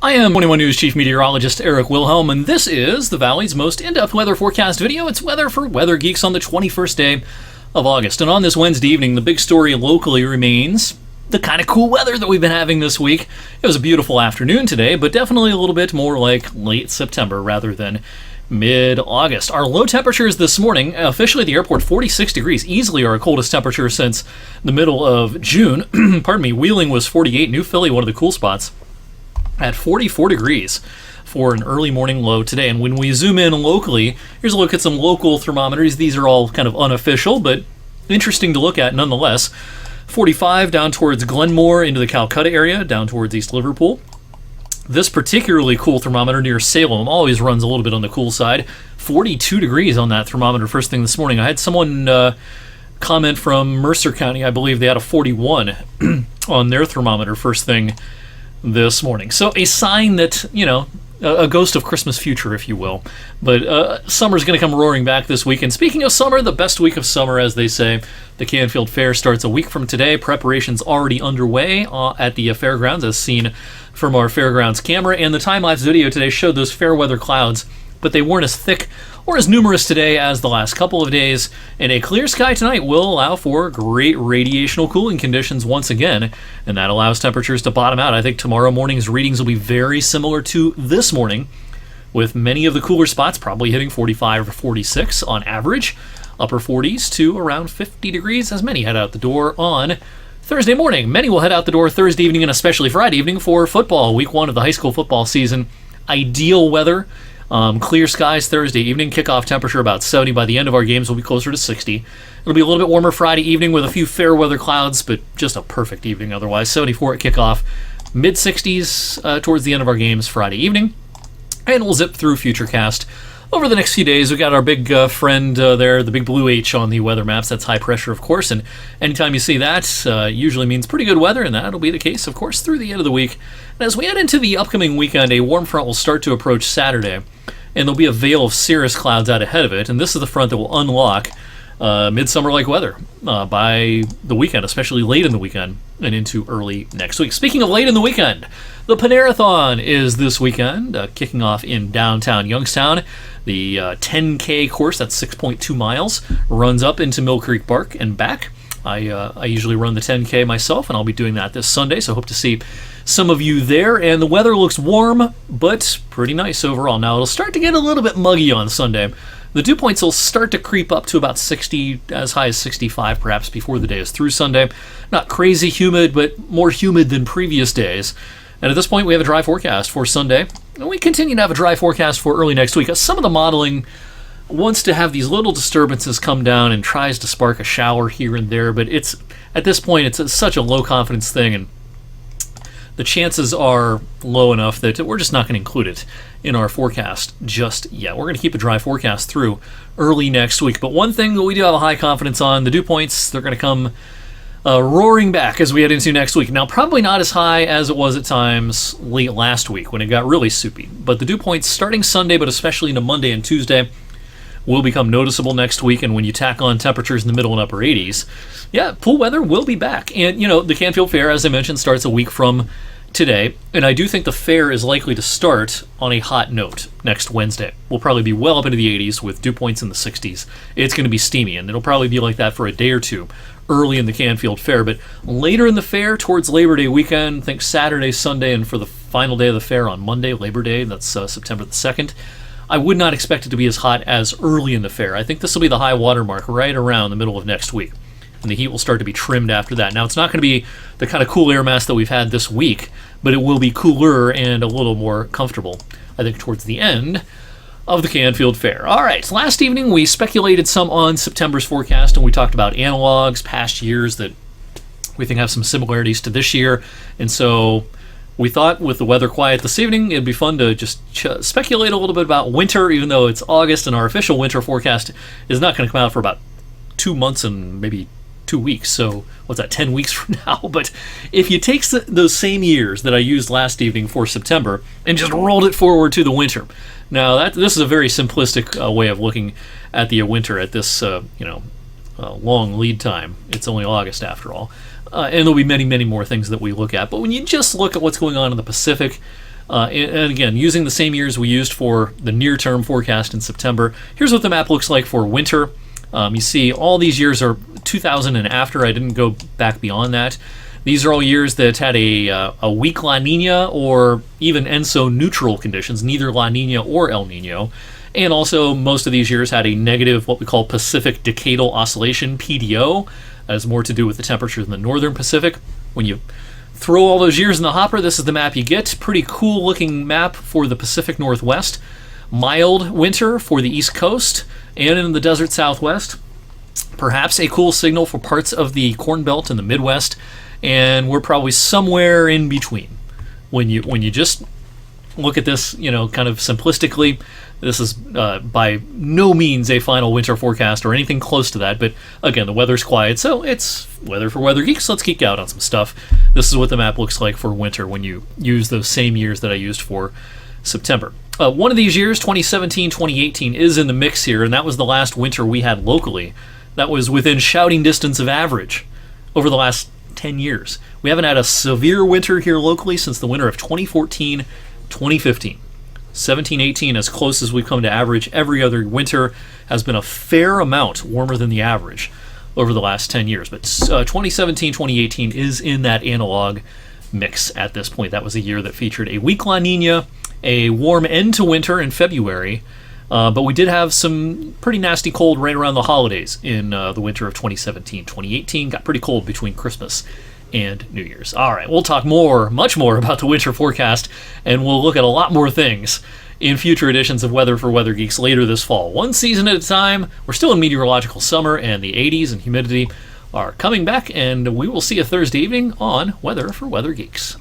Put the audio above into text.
I am 21 News Chief Meteorologist Eric Wilhelm, and this is the Valley's most in-depth weather forecast video. It's weather for Weather Geeks on the 21st day of August. And on this Wednesday evening, the big story locally remains the kind of cool weather that we've been having this week. It was a beautiful afternoon today, but definitely a little bit more like late September rather than mid-August. Our low temperatures this morning, officially at the airport, 46 degrees, easily our coldest temperature since the middle of June. Pardon me, Wheeling was 48, New Philly, one of the cool spots, at 44 degrees for an early morning low today. And when we zoom in locally, here's a look at some local thermometers. These are all kind of unofficial, but interesting to look at nonetheless. 45 down towards Glenmore into the Calcutta area, down towards East Liverpool. This particularly cool thermometer near Salem always runs a little bit on the cool side. 42 degrees on that thermometer first thing this morning. I had someone comment from Mercer County. I believe they had a 41 on their thermometer first thing this morning. So a sign that, a ghost of Christmas future, if you will. But summer's going to come roaring back this week. And speaking of summer, the best week of summer, as they say, the Canfield Fair starts a week from today. Preparations already underway at the fairgrounds, as seen from our fairgrounds camera. And the time-lapse video today showed those fair weather clouds, but they weren't as thick or as numerous today as the last couple of days. And a clear sky tonight will allow for great radiational cooling conditions once again, and that allows temperatures to bottom out. I think tomorrow morning's readings will be very similar to this morning, with many of the cooler spots probably hitting 45 or 46 on average, upper 40s to around 50 degrees as many head out the door on Thursday morning. Many will head out the door Thursday evening and especially Friday evening for football, week one of the high school football season. Ideal weather. Clear skies Thursday evening, kickoff temperature about 70. By the end of our games will be closer to 60. It'll be a little bit warmer Friday evening with a few fair weather clouds, but just a perfect evening otherwise. 74 at kickoff, mid-60s towards the end of our games Friday evening. And we'll zip through Futurecast over the next few days. We've got our big friend there, the big blue H on the weather maps. That's high pressure, of course, and anytime you see that, usually means pretty good weather, and that'll be the case, of course, through the end of the week. And as we head into the upcoming weekend, a warm front will start to approach Saturday, and there'll be a veil of cirrus clouds out ahead of it, and this is the front that will unlock midsummer-like weather by the weekend, especially late in the weekend and into early next week. Speaking of late in the weekend, the Panerathon is this weekend, kicking off in downtown Youngstown. The 10K course, that's 6.2 miles, runs up into Mill Creek Park and back. I usually run the 10K myself, and I'll be doing that this Sunday, so hope to see some of you there. And the weather looks warm, but pretty nice overall. Now, it'll start to get a little bit muggy on Sunday. The dew points will start to creep up to about 60, as high as 65 perhaps before the day is through Sunday. Not crazy humid, but more humid than previous days. And at this point, we have a dry forecast for Sunday. And we continue to have a dry forecast for early next week. Some of the modeling wants to have these little disturbances come down and tries to spark a shower here and there, but it's at this point, it's such a low confidence thing, and the chances are low enough that we're just not going to include it in our forecast just yet. We're going to keep a dry forecast through early next week. But one thing that we do have a high confidence on, the dew points, they're going to come roaring back as we head into next week. Now, probably not as high as it was at times late last week when it got really soupy. But the dew points starting Sunday, but especially into Monday and Tuesday, will become noticeable next week. And when you tack on temperatures in the middle and upper 80s, pool weather will be back. And, the Canfield Fair, as I mentioned, starts a week from today. And I do think the fair is likely to start on a hot note next Wednesday. We'll probably be well up into the 80s with dew points in the 60s. It's going to be steamy, and it'll probably be like that for a day or two early in the Canfield Fair. But later in the fair, towards Labor Day weekend, think Saturday, Sunday, and for the final day of the fair on Monday, Labor Day, that's September the 2nd, I would not expect it to be as hot as early in the fair. I think this will be the high water mark right around the middle of next week, and the heat will start to be trimmed after that. Now, it's not going to be the kind of cool air mass that we've had this week, but it will be cooler and a little more comfortable, I think, towards the end of the Canfield Fair. All right, last evening we speculated some on September's forecast, and we talked about analogs, past years that we think have some similarities to this year, and so we thought with the weather quiet this evening, it'd be fun to just speculate a little bit about winter, even though it's August and our official winter forecast is not going to come out for about 2 months and maybe 2 weeks. So what's that, 10 weeks from now? But if you take those same years that I used last evening for September and just rolled it forward to the winter. Now, this is a very simplistic way of looking at the winter at this, long lead time. It's only August after all. And there'll be many, many more things that we look at. But when you just look at what's going on in the Pacific, And again, using the same years we used for the near-term forecast in September, here's what the map looks like for winter. You see all these years are 2000 and after. I didn't go back beyond that. These are all years that had a weak La Nina or even ENSO neutral conditions, neither La Nina or El Nino. And also, most of these years had a negative, what we call Pacific Decadal Oscillation, PDO. That has more to do with the temperatures in the northern Pacific. When you throw all those years in the hopper, this is the map you get. Pretty cool looking map for the Pacific Northwest. Mild winter for the East Coast and in the desert Southwest. Perhaps a cool signal for parts of the Corn Belt in the Midwest. And we're probably somewhere in between. When you just look at this, kind of simplistically, this is by no means a final winter forecast or anything close to that. But again, the weather's quiet, so it's weather for weather geeks. Let's geek out on some stuff. This is what the map looks like for winter when you use those same years that I used for September. One of these years, 2017, 2018, is in the mix here, and that was the last winter we had locally. That was within shouting distance of average over the last 10 years. We haven't had a severe winter here locally since the winter of 2014, 2015. 17-18, as close as we've come to average every other winter, has been a fair amount warmer than the average over the last 10 years. But 2017, 2018 is in that analog mix at this point. That was a year that featured a weak La Nina, a warm end to winter in February, but we did have some pretty nasty cold right around the holidays in the winter of 2017. 2018 got pretty cold between Christmas and New Year's. All right, we'll talk much more about the winter forecast, and we'll look at a lot more things in future editions of Weather for Weather Geeks later this fall. One season at a time. We're still in meteorological summer, and the 80s and humidity are coming back, and we will see you Thursday evening on Weather for Weather Geeks.